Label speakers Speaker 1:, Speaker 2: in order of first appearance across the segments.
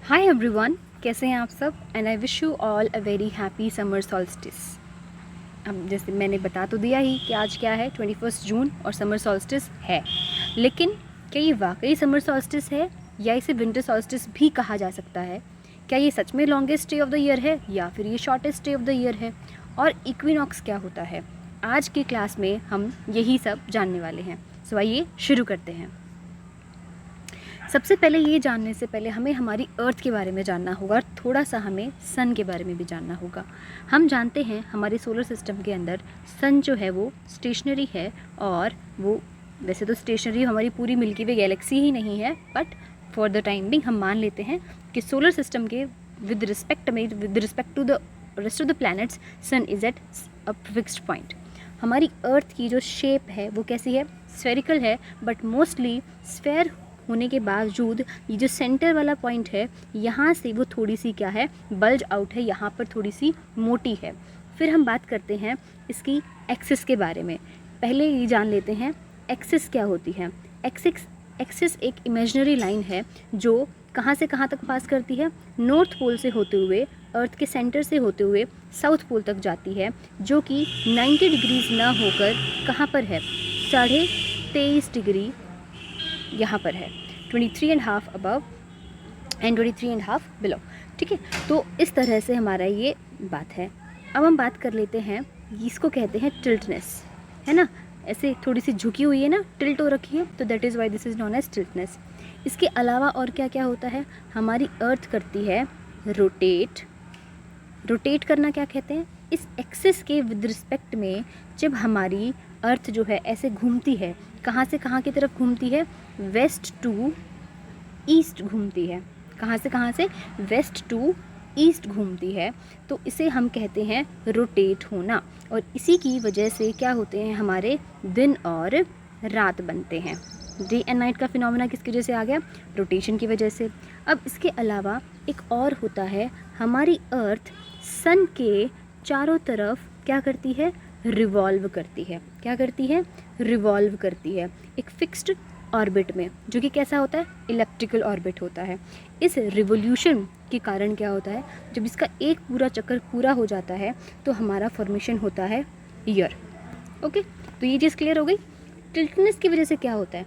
Speaker 1: Hi everyone, कैसे हैं आप सब। And I wish you all a very happy summer solstice. अब जैसे मैंने बता तो दिया ही कि आज क्या है, 21 जून और समर सॉल्स्टिस है। लेकिन क्या ये वाकई समर सॉल्स्टिस है या इसे विंटर सॉल्स्टिस भी कहा जा सकता है? क्या ये सच में longest day of the year है या फिर ये shortest day of the year है? और इक्विनॉक्स क्या होता है? आज की क्लास में हम यही सब जानने वाले हैं। सो आइए शुरू करते हैं। सबसे पहले ये जानने से पहले हमें हमारी अर्थ के बारे में जानना होगा और थोड़ा सा हमें सन के बारे में भी जानना होगा। हम जानते हैं हमारे सोलर सिस्टम के अंदर सन जो है वो स्टेशनरी है, और वो वैसे तो स्टेशनरी हमारी पूरी मिल्की वे गैलेक्सी ही नहीं है, but for the time being हम मान लेते हैं कि सोलर सिस्टम के with respect to the rest of the planets sun is at a fixed point. हमारी अर्थ की जो शेप है वो कैसी है? स्फेरिकल है, बट मोस्टली स्फेयर होने के बावजूद ये जो सेंटर वाला पॉइंट है यहाँ से वो थोड़ी सी क्या है, बल्ज आउट है, यहाँ पर थोड़ी सी मोटी है। फिर हम बात करते हैं इसकी एक्सिस के बारे में। पहले ये जान लेते हैं एक्सिस क्या होती है। एक्सिस एक इमेजिनरी लाइन है जो कहाँ से कहाँ तक पास करती है, नॉर्थ पोल से होते हुए अर्थ के सेंटर से होते हुए साउथ पोल तक जाती है, जो कि 90 डिग्रीज ना होकर कहाँ पर है, 23.5 डिग्री यहाँ पर है, 23.5 अबव एंड 23.5 बिलो। ठीक है, तो इस तरह से हमारा ये बात है। अब हम बात कर लेते हैं, इसको कहते हैं टिल्टनेस, है ना, ऐसे थोड़ी सी झुकी हुई है ना, टिल्ट हो रखी है, तो that is why this is known as tiltness. इसके अलावा और क्या क्या होता है, हमारी अर्थ करती है रोटेट। रोटेट करना क्या कहते हैं, इस एक्सिस के विद रिस्पेक्ट में जब हमारी अर्थ जो है ऐसे घूमती है, कहाँ से कहाँ की तरफ घूमती है, वेस्ट टू ईस्ट घूमती है। कहाँ से वेस्ट टू ईस्ट घूमती है, तो इसे हम कहते हैं रोटेट होना। और इसी की वजह से क्या होते हैं, हमारे दिन और रात बनते हैं। डे एंड नाइट का फिनोमेना किसकी वजह से आ गया, रोटेशन की वजह से। अब इसके अलावा एक और होता है, हमारी अर्थ सन के चारों तरफ क्या करती है, रिवॉल्व करती है। क्या करती है, रिवॉल्व करती है एक फिक्स्ड ऑर्बिट में, जो कि कैसा होता है, इलेप्टिकल ऑर्बिट होता है। इस रिवोल्यूशन के कारण क्या होता है, जब इसका एक पूरा चक्कर पूरा हो जाता है तो हमारा फॉर्मेशन होता है ईयर। ओके, तो ये चीज़ क्लियर हो गई। टिल्टनेस की वजह से क्या होता है,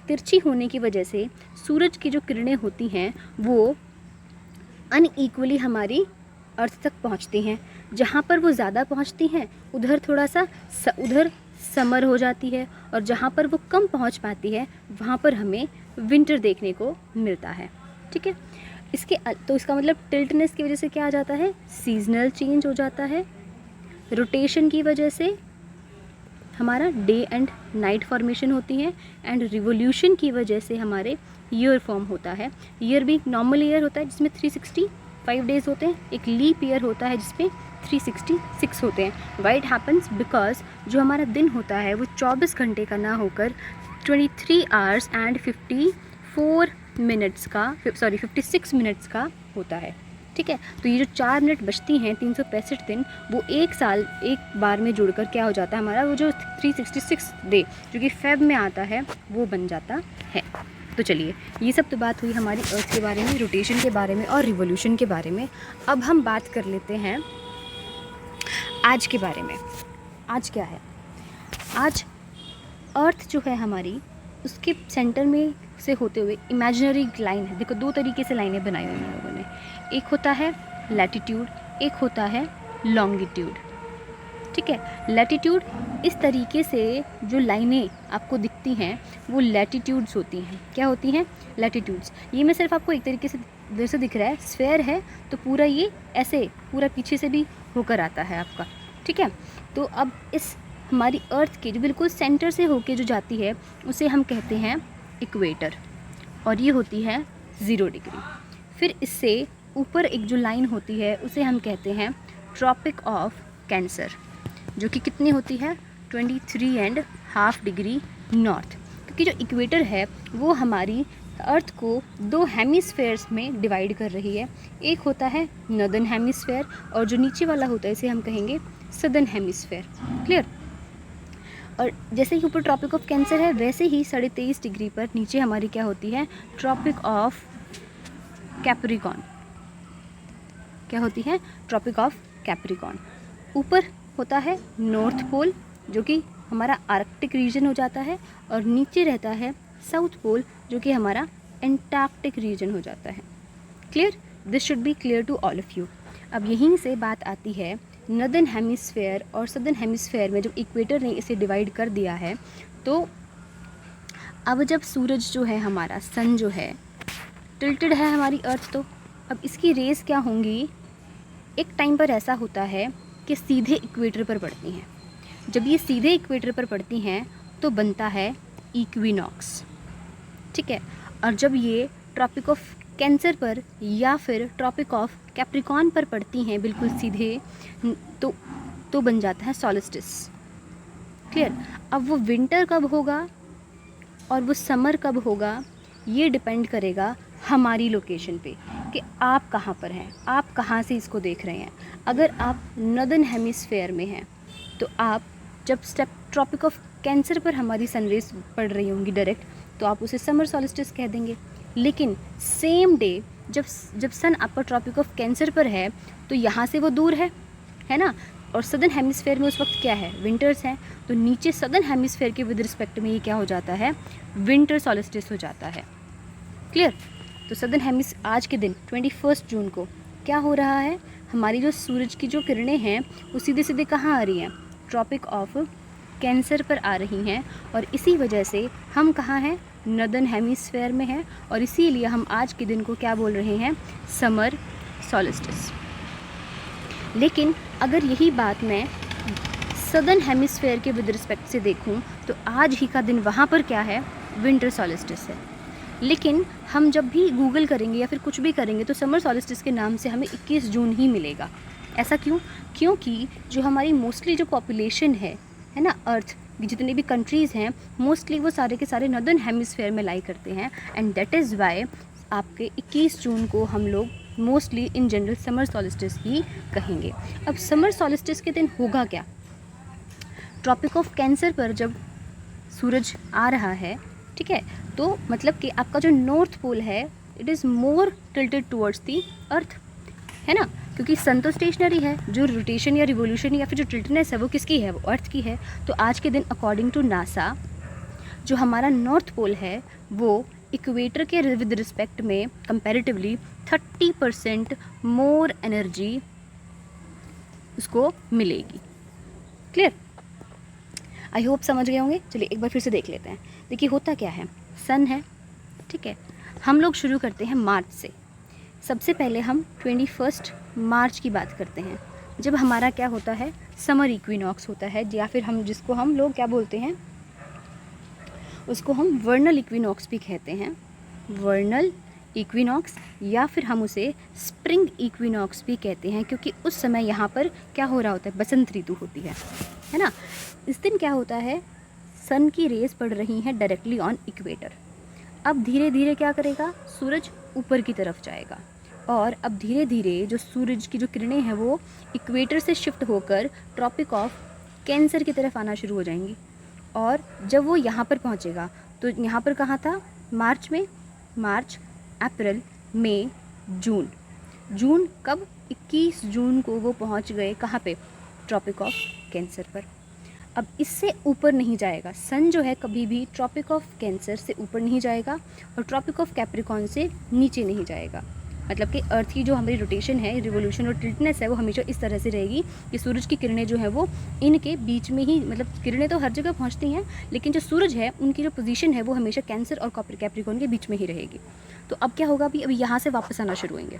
Speaker 1: तिरछी होने की वजह से सूरज की जो किरणें होती हैं वो अनइक्वली हमारी अर्थ तक पहुंचती हैं। जहाँ पर वो ज़्यादा पहुंचती हैं उधर थोड़ा सा उधर समर हो जाती है, और जहाँ पर वो कम पहुंच पाती है वहाँ पर हमें विंटर देखने को मिलता है। ठीक है, तो इसका मतलब टिल्टनेस की वजह से क्या आ जाता है, सीजनल चेंज हो जाता है। रोटेशन की वजह से हमारा डे एंड नाइट फॉर्मेशन होती है, एंड रिवोल्यूशन की वजह से हमारे ईयर फॉर्म होता है। ईयर भी नॉर्मल ईयर होता है जिसमें 365 डेज़ होते हैं, एक लीप ईयर होता है जिसमें 366 होते हैं। वाई इट हैपन्स, बिकॉज जो हमारा दिन होता है वो 24 घंटे का ना होकर 23 आवर्स एंड 56 मिनट्स का होता है। ठीक है, तो ये जो 4 मिनट बचती हैं 365 दिन, वो एक साल एक बार में जुड़कर क्या हो जाता है, हमारा वो जो 366 डे जो कि फेब में आता है वो बन जाता है। तो चलिए, ये सब तो बात हुई हमारी अर्थ के बारे में, रोटेशन के बारे में और रिवोल्यूशन के बारे में। अब हम बात कर लेते हैं आज के बारे में। आज क्या है, आज अर्थ जो है हमारी, उसके सेंटर में से होते हुए इमेजिनरी लाइन है। देखो, दो तरीके से लाइनें बनाई हुई हैं लोगों ने, एक होता है लैटिट्यूड, एक होता है लॉन्गिट्यूड। ठीक है, लैटिट्यूड, इस तरीके से जो लाइनें आपको दिखती हैं वो लैटिट्यूड्स होती हैं। क्या होती हैं, लैटिट्यूड्स। ये मैं सिर्फ आपको एक तरीके से जैसे दिख रहा है, स्फेयर है तो पूरा ये ऐसे पूरा पीछे से भी होकर आता है आपका। ठीक है, तो अब इस हमारी अर्थ के जो बिल्कुल सेंटर से होके जो जाती है उसे हम कहते हैं इक्वेटर, और ये होती है 0 डिग्री। फिर इससे ऊपर एक जो लाइन होती है उसे हम कहते हैं ट्रॉपिक ऑफ कैंसर, जो कि कितनी होती है, 23.5 डिग्री नॉर्थ। क्योंकि जो इक्वेटर है वो हमारी अर्थ को 2 हेमिस्फेयर्स में डिवाइड कर रही है। एक होता है नॉर्दर्न हेमिस्फेयर, और जो नीचे वाला होता है इसे हम कहेंगे सदर्न हेमिस्फेयर। क्लियर। और जैसे ही ऊपर ट्रॉपिक ऑफ कैंसर है, वैसे ही 23.5 डिग्री पर नीचे हमारी क्या होती है, ट्रॉपिक ऑफ कैप्रिकॉर्न। क्या होती है? Tropic of Capricorn. ऊपर होता है नॉर्थ पोल जो कि हमारा आर्कटिक रीजन हो जाता है, और नीचे रहता है साउथ पोल जो कि हमारा एंटार्क्टिक रीजन हो जाता है। Clear? This should be clear to all of you. अब यहीं से बात आती है नॉर्दर्न हेमिस्फेयर और सदर्न हेमिस्फेयर में। जब इक्वेटर ने इसे डिवाइड कर दिया है, तो अब जब सूरज जो है हमारा, सन जो है टिल्टेड है हमारी अर्थ, तो अब इसकी रेस क्या होंगी? एक टाइम पर ऐसा होता है कि सीधे इक्वेटर पर पड़ती हैं। जब ये सीधे इक्वेटर पर पड़ती हैं तो बनता है इक्विनॉक्स, ठीक है। और जब ये ट्रॉपिक ऑफ कैंसर पर या फिर ट्रॉपिक ऑफ कैप्रिकॉर्न पर पड़ती हैं बिल्कुल सीधे, तो बन जाता है सॉल्स्टिस। क्लियर? अब वो विंटर कब होगा और वो समर कब होगा, ये डिपेंड करेगा हमारी लोकेशन पे कि आप कहाँ पर हैं, आप कहाँ से इसको देख रहे हैं। अगर आप नॉर्दर्न हेमिस्फेयर में हैं तो आप जब ट्रॉपिक ऑफ कैंसर पर हमारी सनरेज पड़ रही होंगी डायरेक्ट, तो आप उसे समर सॉल्स्टिस कह देंगे। लेकिन सेम डे जब सन आपका ट्रॉपिक ऑफ कैंसर पर है तो यहाँ से वो दूर है ना, और सदर्न हेमिस्फेयर में उस वक्त क्या है? विंटर्स हैं। तो नीचे सदर्न हेमिस्फेयर के विद रिस्पेक्ट में ये क्या हो जाता है? विंटर सॉल्स्टिस हो जाता है। क्लियर? तो सदर्न आज के दिन 21 जून को क्या हो रहा है? हमारी जो सूरज की जो किरणें हैं वो सीधे सीधे कहाँ आ रही हैं? ट्रॉपिक ऑफ कैंसर पर आ रही हैं, और इसी वजह से हम कहाँ हैं? नॉर्दर्न हेमिस्फेयर में हैं, और इसीलिए हम आज के दिन को क्या बोल रहे हैं? Summer solstice. लेकिन अगर यही बात मैं सदर्न हेमिस्फेयर के विद रिस्पेक्ट से देखूं तो आज ही का दिन वहाँ पर क्या है? विंटर सॉल्स्टिस है। लेकिन हम जब भी गूगल करेंगे या फिर कुछ भी करेंगे तो समर सॉल्स्टिस के नाम से हमें 21 जून ही मिलेगा। ऐसा क्यों? क्योंकि जो हमारी मोस्टली जो पॉपुलेशन है ना, अर्थ जितने भी कंट्रीज़ हैं, मोस्टली वो सारे के सारे नॉर्दर्न हेमिस्फेयर में लाई करते हैं, एंड दैट इज़ वाई आपके 21 जून को हम लोग mostly in general summer solstice ही कहेंगे। अब समर सॉल्स्टिस के दिन होगा क्या? ट्रॉपिक ऑफ कैंसर पर जब सूरज आ रहा है, ठीक है, तो मतलब कि आपका जो नॉर्थ पोल है it is more tilted towards the earth, है ना, क्योंकि सन तो स्टेशनरी है। जो रोटेशन या रिवोल्यूशन या फिर जो टिल्टनेस है वो किसकी है? वो अर्थ की है। तो आज के दिन अकॉर्डिंग टू नासा जो हमारा नॉर्थ पोल है वो इक्वेटर के विद रिस्पेक्ट में कंपैरेटिवली 30% मोर एनर्जी उसको मिलेगी। क्लियर? आई होप समझ गए होंगे। चलिए एक बार फिर से देख लेते हैं। देखिए होता क्या है, सन है, ठीक है, हम लोग शुरू करते हैं मार्च से। सबसे पहले हम 21 मार्च की बात करते हैं, जब हमारा क्या होता है? समर इक्विनॉक्स होता है, या फिर जिसको हम लोग क्या बोलते हैं, उसको हम वर्नल इक्विनॉक्स भी कहते हैं। वर्नल इक्विनॉक्स, या फिर हम उसे स्प्रिंग इक्विनॉक्स भी कहते हैं, क्योंकि उस समय यहाँ पर क्या हो रहा होता है? बसंत ऋतु होती है ना। इस दिन क्या होता है? सन की रेस पड़ रही हैं डायरेक्टली ऑन इक्वेटर। अब धीरे धीरे क्या करेगा? सूरज ऊपर की तरफ जाएगा, और अब धीरे धीरे जो सूरज की जो किरणें हैं वो इक्वेटर से शिफ्ट होकर ट्रॉपिक ऑफ कैंसर की तरफ आना शुरू हो जाएंगी। और जब वो यहाँ पर पहुँचेगा तो यहाँ पर कहाँ था? मार्च में, मार्च, अप्रैल, मई, जून। जून कब? 21 जून को वो पहुँच गए कहाँ पे? ट्रॉपिक ऑफ कैंसर पर। अब इससे ऊपर नहीं जाएगा सन जो है, कभी भी ट्रॉपिक ऑफ कैंसर से ऊपर नहीं जाएगा और ट्रॉपिक ऑफ कैप्रिकॉर्न से नीचे नहीं जाएगा। मतलब कि अर्थ की जो हमारी रोटेशन है, रिवोल्यूशन और टिल्टनेस है, वो हमेशा इस तरह से रहेगी कि सूरज की किरणें जो है वो इनके बीच में ही, मतलब किरणें तो हर जगह पहुंचती हैं, लेकिन जो सूरज है उनकी जो पोजीशन है वो हमेशा कैंसर और कैप्रिकॉर्न के बीच में ही रहेगी। तो अब क्या होगा? अभी यहाँ से वापस आना शुरू होंगे,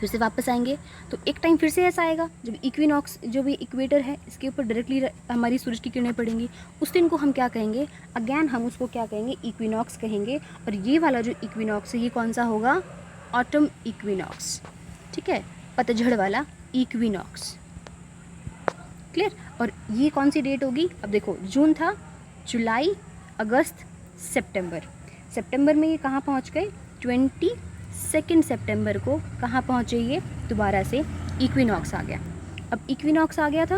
Speaker 1: फिर से वापस आएंगे, तो एक टाइम फिर से ऐसा आएगा जब इक्विनॉक्स, जो भी इक्वेटर है इसके ऊपर डायरेक्टली हमारी सूरज की किरणें पड़ेंगी। उस दिन को हम क्या कहेंगे? अगेन हम उसको क्या कहेंगे? इक्विनॉक्स कहेंगे। और ये वाला जो इक्विनॉक्स है ये कौन सा होगा? ऑटम इक्विनॉक्स, ठीक है, पतझड़ वाला इक्विनॉक्स। क्लियर? और ये कौन सी डेट होगी? अब देखो, जून था, जुलाई, अगस्त, सितंबर में ये कहाँ पहुँच गए? 22 सितंबर को कहाँ पहुँचे? ये दोबारा से इक्विनॉक्स आ गया। अब इक्विनॉक्स आ गया था,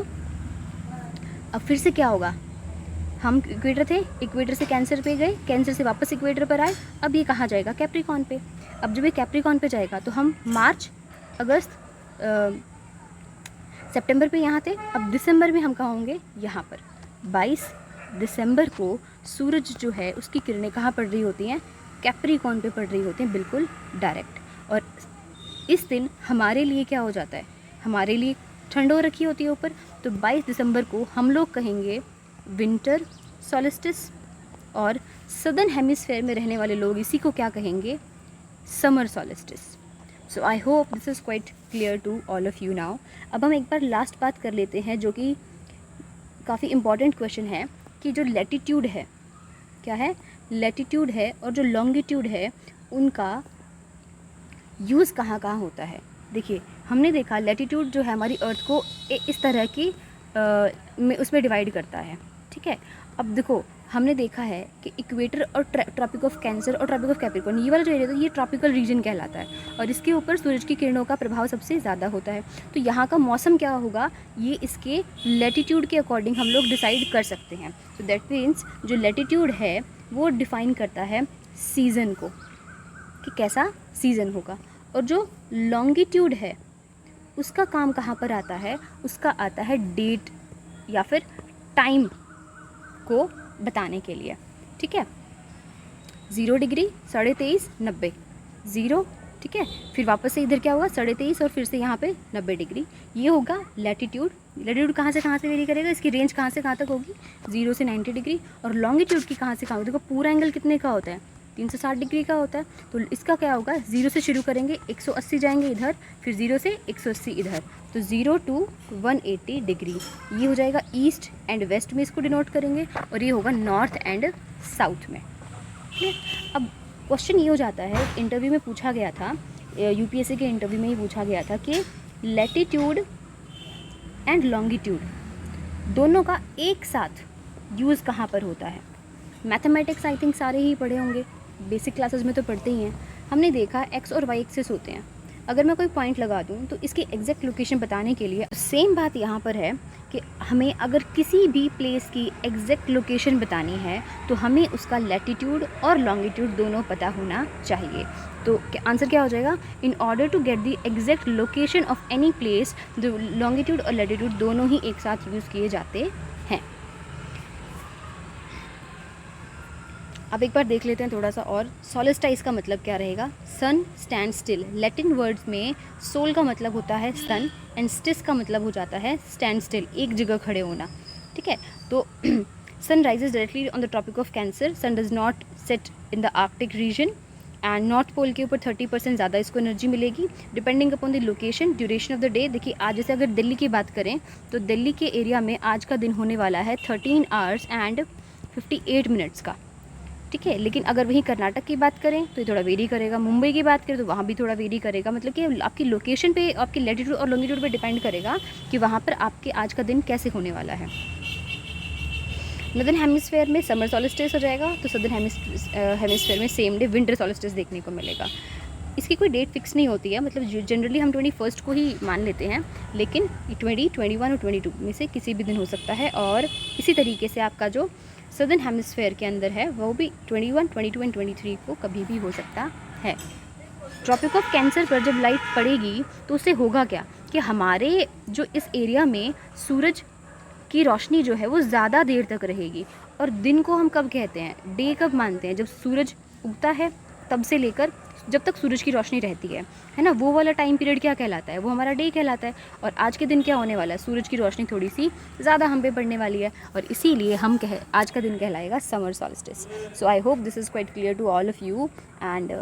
Speaker 1: अब फिर से क्या होगा? हम इक्वेटर थे, इक्वेटर से कैंसर पे गए, कैंसर से वापस इक्वेटर पर आए, अब ये कहाँ जाएगा? कैप्रिकॉर्न पे। अब जब ये कैप्रिकॉर्न पे जाएगा तो हम मार्च, अगस्त, सितंबर पे यहाँ थे, अब दिसंबर में हम कहाँ होंगे, यहाँ पर। 22 दिसंबर को सूरज जो है उसकी किरणें कहाँ पड़ रही होती हैं, कैप्रिकॉर्न पे पड़ रही होती हैं, बिल्कुल डायरेक्ट। और इस दिन हमारे लिए क्या हो जाता है, हमारे लिए ठंड हो रखी होती है ऊपर, तो 22 दिसंबर को हम लोग कहेंगे विंटर सॉलिस्टिस, और सदर्न हेमिस्फेयर में रहने वाले लोग इसी को क्या कहेंगे, summer solstice. So I hope this is quite clear to all of you now. अब हम एक बार लास्ट बात कर लेते हैं जो कि काफ़ी इम्पॉर्टेंट क्वेश्चन है कि जो लैटिट्यूड है, क्या है, लैटिट्यूड है और जो लॉन्गिट्यूड है उनका यूज़ कहाँ कहाँ होता है। देखिए हमने देखा लैटिट्यूड जो है हमारी अर्थ को इस तरह की में उसमें डिवाइड करता है, ठीक है। अब देखो हमने देखा है कि इक्वेटर और ट्रॉपिक ऑफ कैंसर और ट्रॉपिक ऑफ कैप्रिकॉर्न, ये वाला जो एरिया था ये ट्रॉपिकल रीजन कहलाता है और इसके ऊपर सूरज की किरणों का प्रभाव सबसे ज़्यादा होता है। तो यहाँ का मौसम क्या होगा ये इसके लैटिट्यूड के अकॉर्डिंग हम लोग डिसाइड कर सकते हैं। तो दैट मीन्स जो लैटिट्यूड है वो डिफ़ाइन करता है सीज़न को कि कैसा सीज़न होगा, और जो लॉन्गिट्यूड है उसका काम कहाँ पर आता है, उसका आता है डेट या फिर टाइम को बताने के लिए, ठीक है। 0 डिग्री, 23.5, 90, 0, ठीक है। फिर वापस से इधर क्या होगा 23.5 और फिर से यहाँ पे 90 डिग्री, ये होगा लैटिट्यूड। लैटिट्यूड कहाँ से वेरी करेगा, इसकी रेंज कहाँ से कहाँ तक होगी, 0 से 90 डिग्री। और लॉन्गिट्यूड की कहाँ से कहाँ, देखो पूरा एंगल कितने का होता है, 360 डिग्री का होता है। तो इसका क्या होगा, 0 से शुरू करेंगे, 180 जाएंगे इधर, फिर 0 से 180 इधर, तो 0 to 180 डिग्री, ये हो जाएगा ईस्ट एंड वेस्ट में इसको डिनोट करेंगे, और ये होगा नॉर्थ एंड साउथ में। अब क्वेश्चन ये हो जाता है, इंटरव्यू में पूछा गया था, यूपीएससी के इंटरव्यू में ही पूछा गया था कि लैटिट्यूड एंड लॉन्गिट्यूड दोनों का एक साथ यूज़ कहाँ पर होता है। मैथमेटिक्स आई थिंक सारे ही पढ़े होंगे, बेसिक क्लासेस में तो पढ़ते ही हैं। हमने देखा एक्स और वाई एक्सिस होते हैं, अगर मैं कोई पॉइंट लगा दूं तो इसकी एग्जैक्ट लोकेशन बताने के लिए सेम बात यहाँ पर है कि हमें अगर किसी भी प्लेस की एग्जैक्ट लोकेशन बतानी है तो हमें उसका लैटिट्यूड और लॉन्गिट्यूड दोनों पता होना चाहिए। तो आंसर क्या हो जाएगा, in order to get the exact location of any place the longitude और लैटिट्यूड दोनों ही एक साथ यूज़ किए जाते हैं। अब एक बार देख लेते हैं थोड़ा सा और, सोलिस्टाइस का मतलब क्या रहेगा, सन स्टैंड स्टिल। लैटिन वर्ड्स में सोल का मतलब होता है सन एंड स्टिस का मतलब हो जाता है स्टैंड स्टिल, एक जगह खड़े होना, ठीक है। तो sun rises directly on the tropic of cancer, sun does not set in the arctic region and north pole के ऊपर 30% ज़्यादा इसको एनर्जी मिलेगी depending upon the location, duration of the day. देखिए आज जैसे अगर दिल्ली की बात करें तो दिल्ली के एरिया में आज का दिन होने वाला है 13 आवर्स एंड 58 मिनट्स का, ठीक है। लेकिन अगर वहीं कर्नाटक की बात करें तो ये थोड़ा वेरी करेगा, मुंबई की बात करें तो वहाँ भी थोड़ा वेरी करेगा। मतलब कि आपकी लोकेशन पे, आपकी लैटिट्यूड और लॉन्गिट्यूड पे डिपेंड करेगा कि वहाँ पर आपके आज का दिन कैसे होने वाला है। नॉर्दर्न हेमिस्फेयर में समर सॉलिस्टिस हो जाएगा, तो सदर्न हेमिस्फेयर में सेम डे विंटर सॉलिस्टिस देखने को मिलेगा। इसकी कोई डेट फिक्स नहीं होती है, मतलब जनरली हम 21 को ही मान लेते हैं, लेकिन 20, 21 और 22 में से किसी भी दिन हो सकता है। और इसी तरीके से आपका जो सदर्न हेमिस्फेयर के अंदर है वो भी 21, 22 एंड 23 को कभी भी हो सकता है। ट्रॉपिक ऑफ कैंसर पर जब लाइट पड़ेगी तो उससे होगा क्या कि हमारे जो इस एरिया में सूरज की रोशनी जो है वो ज़्यादा देर तक रहेगी। और दिन को हम कब कहते हैं, डे कब मानते हैं, जब सूरज उगता है तब से लेकर जब तक सूरज की रोशनी रहती है ना, वो वाला टाइम पीरियड क्या कहलाता है, वो हमारा डे कहलाता है। और आज के दिन क्या होने वाला है, सूरज की रोशनी थोड़ी सी ज़्यादा हम पे पड़ने वाली है और इसीलिए हम आज का दिन कहलाएगा summer solstice. So I hope this is quite clear to all of you and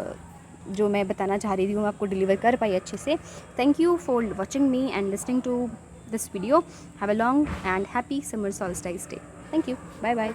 Speaker 1: जो मैं बताना चाह रही थी मैं आपको डिलीवर कर पाई अच्छे से। Thank you for watching me and listening to this video. Have a long and happy summer solstice day. Thank you. Bye bye.